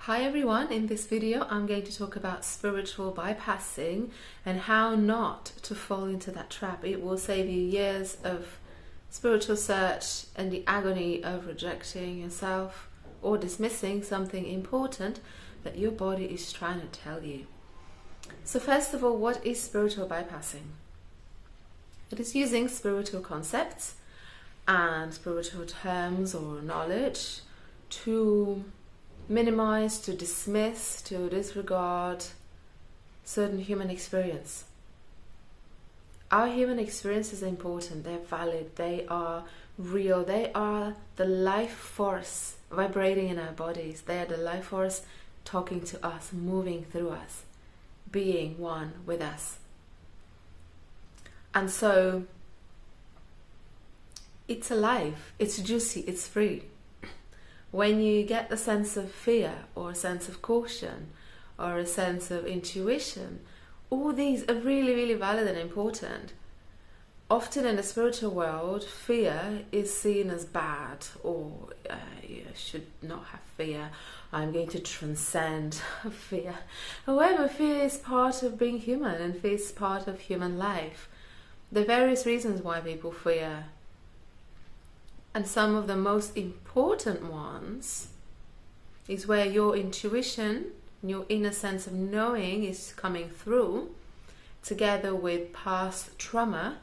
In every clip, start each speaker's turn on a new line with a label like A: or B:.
A: Hi everyone, in this video I'm going to talk about spiritual bypassing and how not to fall into that trap. It will save you years of spiritual search and the agony of rejecting yourself or dismissing something important that your body is trying to tell you. So first of all, what is spiritual bypassing? It is using spiritual concepts and spiritual terms or knowledge to minimize, to dismiss, to disregard certain human experience. Our human experiences are important, they're valid, they are real, they are the life force vibrating in our bodies, they are the life force talking to us, moving through us, being one with us. And so it's alive, it's juicy, it's free. When you get a sense of fear or a sense of caution or a sense of intuition, all these are really, really valid and important. Often in the spiritual world, fear is seen as bad, or you should not have fear. I'm going to transcend fear. However, fear is part of being human and fear is part of human life. There are various reasons why people fear. And some of the most important ones is where your intuition, your inner sense of knowing is coming through, together with past trauma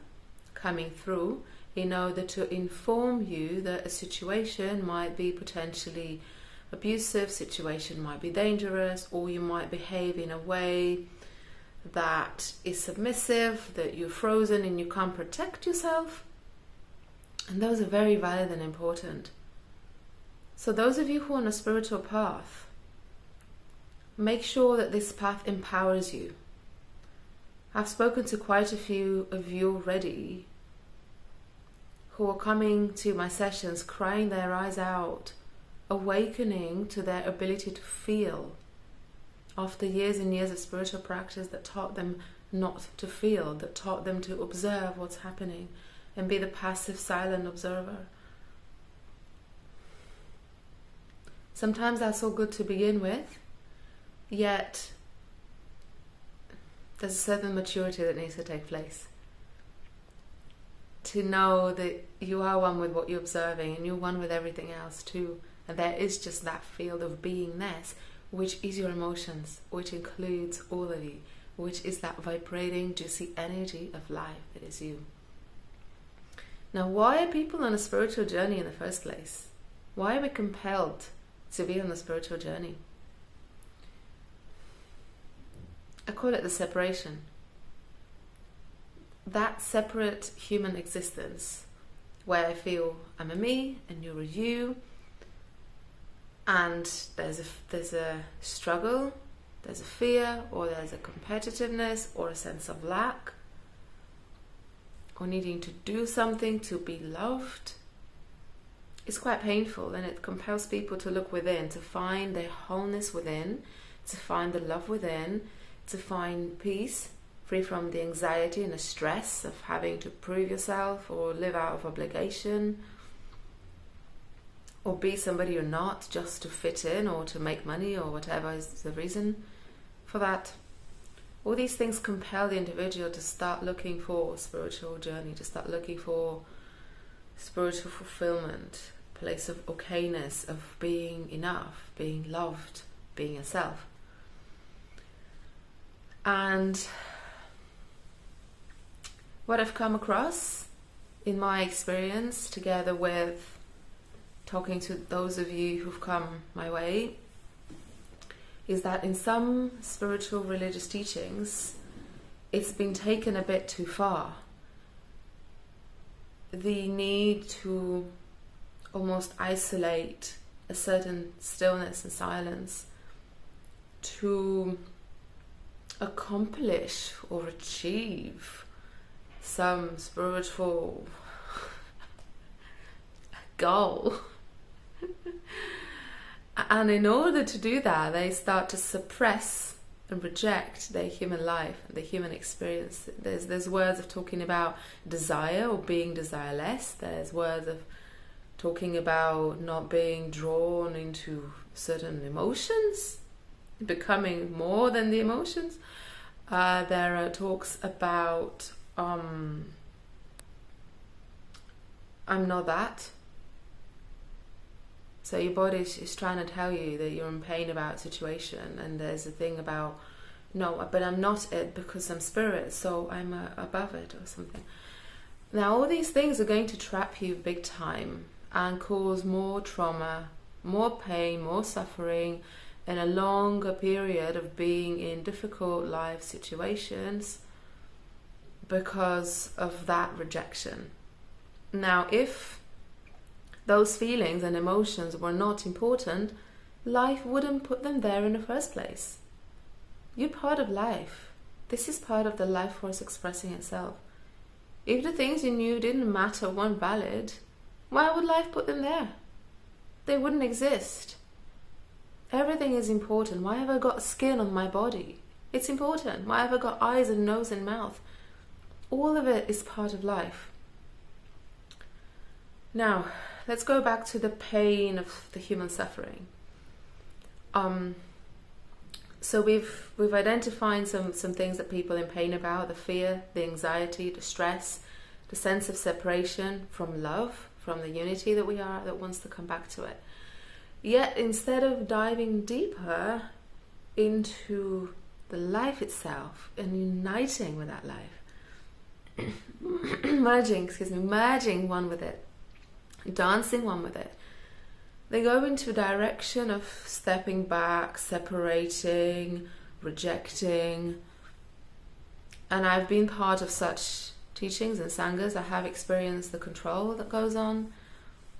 A: coming through, in order to inform you that a situation might be potentially abusive, situation might be dangerous, or you might behave in a way that is submissive, that you're frozen and you can't protect yourself. And those are very valid and important. So those of you who are on a spiritual path, make sure that this path empowers you. I've spoken to quite a few of you already who are coming to my sessions crying their eyes out, awakening to their ability to feel after years and years of spiritual practice that taught them not to feel, that taught them to observe what's happening and be the passive, silent observer. Sometimes that's all good to begin with, yet there's a certain maturity that needs to take place. To know that you are one with what you're observing and you're one with everything else too. And there is just that field of beingness, which is your emotions, which includes all of you, which is that vibrating, juicy energy of life that is you. Now, why are people on a spiritual journey in the first place? Why are we compelled to be on the spiritual journey? I call it the separation. That separate human existence where I feel I'm a me and you're a you, and there's a struggle, there's a fear, or there's a competitiveness or a sense of lack, or needing to do something to be loved. It's quite painful, and it compels people to look within, to find their wholeness within, to find the love within, to find peace, free from the anxiety and the stress of having to prove yourself or live out of obligation or be somebody you're not just to fit in or to make money or whatever is the reason for that. All these things compel the individual to start looking for a spiritual journey, to start looking for spiritual fulfillment, a place of okayness, of being enough, being loved, being yourself. And what I've come across in my experience, together with talking to those of you who've come my way, is that in some spiritual religious teachings, it's been taken a bit too far. The need to almost isolate a certain stillness and silence to accomplish or achieve some spiritual goal. And in order to do that, they start to suppress and reject their human life, their human experience. There's words of talking about desire or being desireless. There's words of talking about not being drawn into certain emotions, becoming more than the emotions. There are talks about I'm not that. So your body is trying to tell you that you're in pain about a situation, and there's a thing about, no, but I'm not it because I'm spirit, so I'm above it or something. Now all these things are going to trap you big time and cause more trauma, more pain, more suffering, and a longer period of being in difficult life situations because of that rejection. Now, if those feelings and emotions were not important, life wouldn't put them there in the first place. You're part of life. This is part of the life force expressing itself. If the things you knew didn't matter, weren't valid, why would life put them there? They wouldn't exist. Everything is important. Why have I got skin on my body? It's important. Why have I got eyes and nose and mouth? All of it is part of life. Now, let's go back to the pain of the human suffering. So we've identified some things that people are in pain about: the fear, the anxiety, the stress, the sense of separation from love, from the unity that we are, that wants to come back to it. Yet instead of diving deeper into the life itself and uniting with that life, merging one with it, dancing one with it, they go into a direction of stepping back, separating, rejecting. And I've been part of such teachings and sanghas. I have experienced the control that goes on,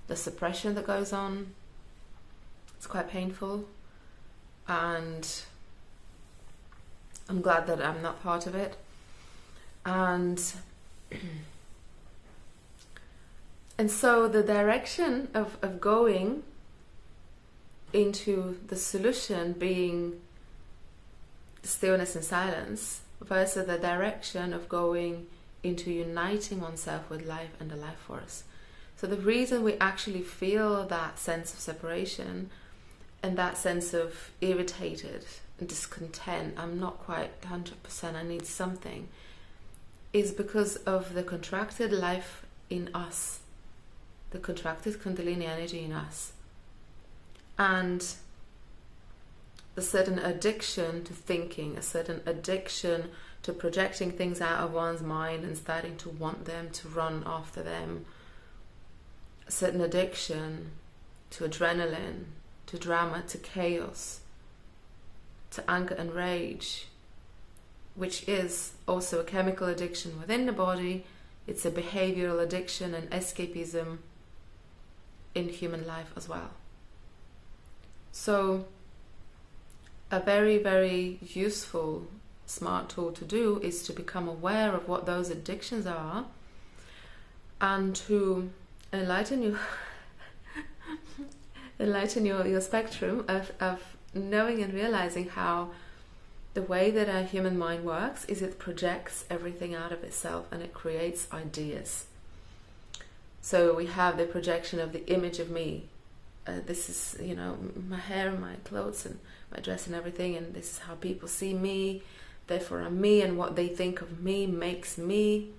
A: the suppression that goes on. It's quite painful, and I'm glad that I'm not part of it. And so the direction of going into the solution being stillness and silence versus the direction of going into uniting oneself with life and the life force. So the reason we actually feel that sense of separation and that sense of irritated and discontent, I'm not quite 100%, I need something, is because of the contracted life in us, the contracted kundalini energy in us, and the certain addiction to thinking, a certain addiction to projecting things out of one's mind and starting to want them, to run after them, a certain addiction to adrenaline, to drama, to chaos, to anger and rage, which is also a chemical addiction within the body. It's a behavioral addiction and escapism in human life as well. So a very, very useful, smart tool to do is to become aware of what those addictions are and to enlighten your spectrum of knowing and realizing how the way that our human mind works is it projects everything out of itself and it creates ideas. So we have the projection of the image of me. This is, my hair and my clothes and my dress and everything, and this is how people see me, therefore I'm me, and what they think of me makes me,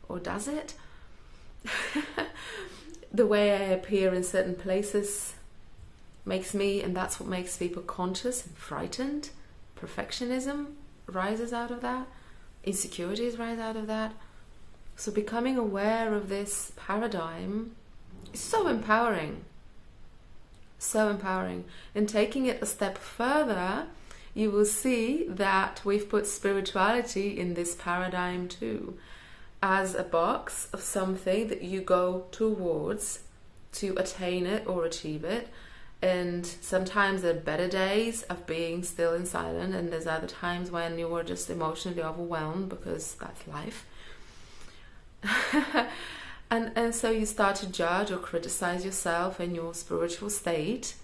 A: or does it? The way I appear in certain places makes me, and that's what makes people conscious and frightened. Perfectionism rises out of that. Insecurities rise out of that. So becoming aware of this paradigm is so empowering. So empowering. And taking it a step further, you will see that we've put spirituality in this paradigm too, as a box of something that you go towards to attain it or achieve it. And sometimes there are better days of being still and silent, and there's other times when you were just emotionally overwhelmed, because that's life. and so you start to judge or criticize yourself and your spiritual state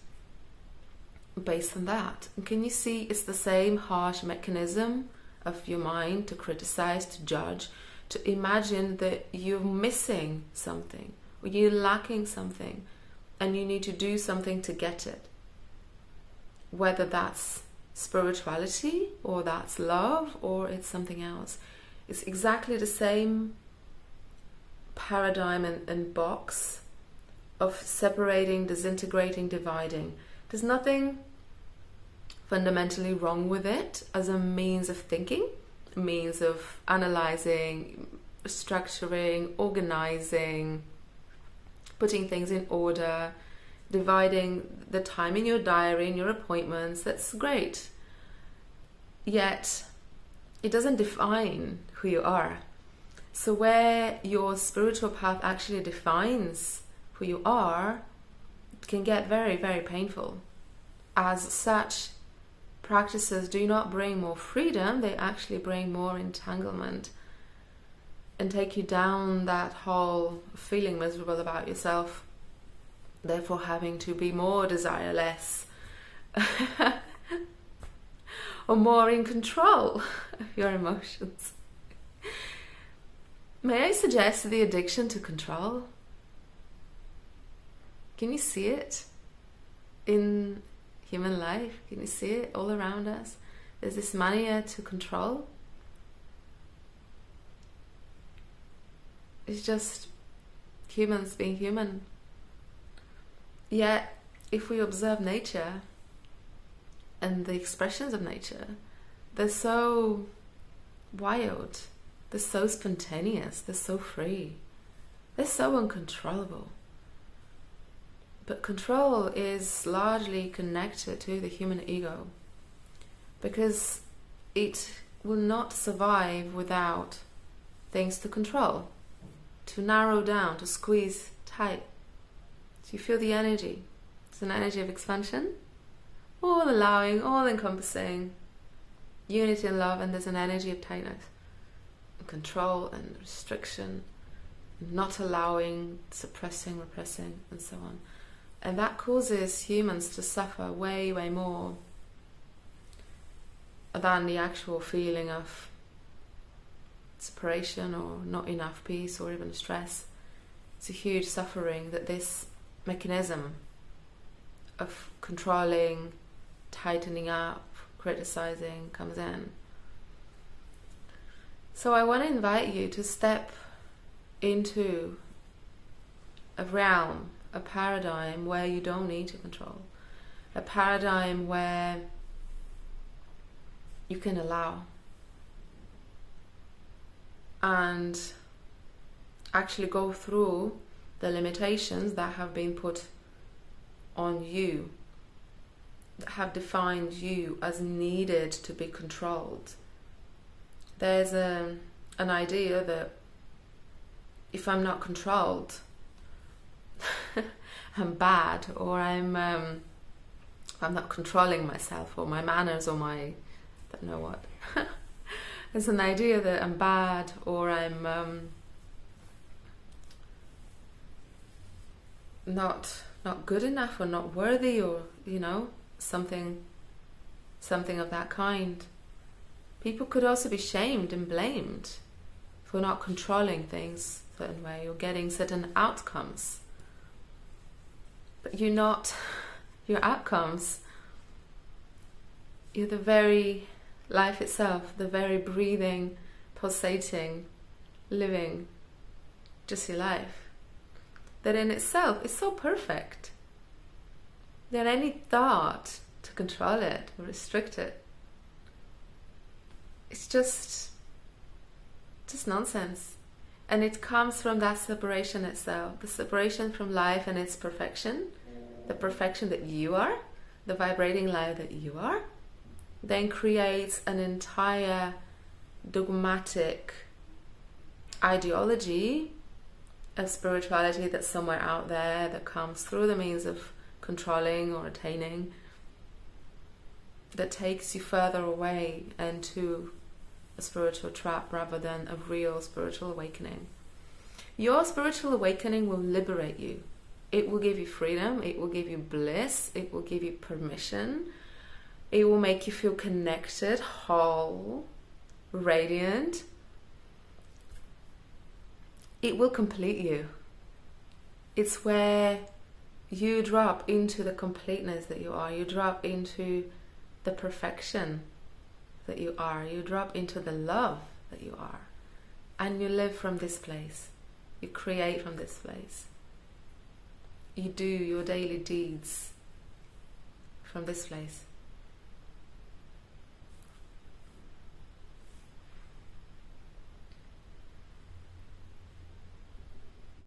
A: based on that. And can you see it's the same harsh mechanism of your mind to criticize, to judge, to imagine that you're missing something or you're lacking something, and you need to do something to get it. Whether that's spirituality, or that's love, or it's something else. It's exactly the same paradigm and box of separating, disintegrating, dividing. There's nothing fundamentally wrong with it as a means of thinking, a means of analyzing, structuring, organizing, putting things in order, dividing the time in your diary, in your appointments. That's great. Yet, it doesn't define who you are. So where your spiritual path actually defines who you are, it can get very, very painful. As such, practices do not bring more freedom, they actually bring more entanglement and take you down that whole feeling miserable about yourself, therefore having to be more desireless or more in control of your emotions. May I suggest the addiction to control? Can you see it in human life? Can you see it all around us? There's this mania to control. It's just humans being human. Yet, if we observe nature and the expressions of nature, they're so wild, they're so spontaneous, they're so free, they're so uncontrollable. But control is largely connected to the human ego, because it will not survive without things to control, to narrow down, to squeeze tight. Do you feel the energy? It's an energy of expansion, all allowing, all encompassing, unity and love, and there's an energy of tightness, and control and restriction, not allowing, suppressing, repressing, and so on. And that causes humans to suffer way, way more than the actual feeling of separation or not enough peace or even stress. It's a huge suffering that this mechanism of controlling, tightening up, criticizing comes in. So I want to invite you to step into a realm, a paradigm where you don't need to control, a paradigm where you can allow and actually go through the limitations that have been put on you, that have defined you as needed to be controlled. There's an idea that if I'm not controlled, I'm bad, or I'm not controlling myself or my manners or my, I don't know what. There's an idea that I'm bad, or I'm not good enough, or not worthy, or something of that kind. People could also be shamed and blamed for not controlling things a certain way or getting certain outcomes. But you're not your outcomes. You're the very life itself, the very breathing, pulsating, living, just your life. That in itself is so perfect that any thought to control it or restrict it, it's just nonsense. And it comes from that separation itself, the separation from life and its perfection, the perfection that you are, the vibrating life that you are, then creates an entire dogmatic ideology of spirituality that's somewhere out there, that comes through the means of controlling or attaining, that takes you further away into a spiritual trap rather than a real spiritual awakening. Your spiritual awakening will liberate you. It will give you freedom, it will give you bliss, it will give you permission, it will make you feel connected, whole, radiant. It will complete you. It's where you drop into the completeness that you are. You drop into the perfection that you are. You drop into the love that you are. And you live from this place. You create from this place. You do your daily deeds from this place.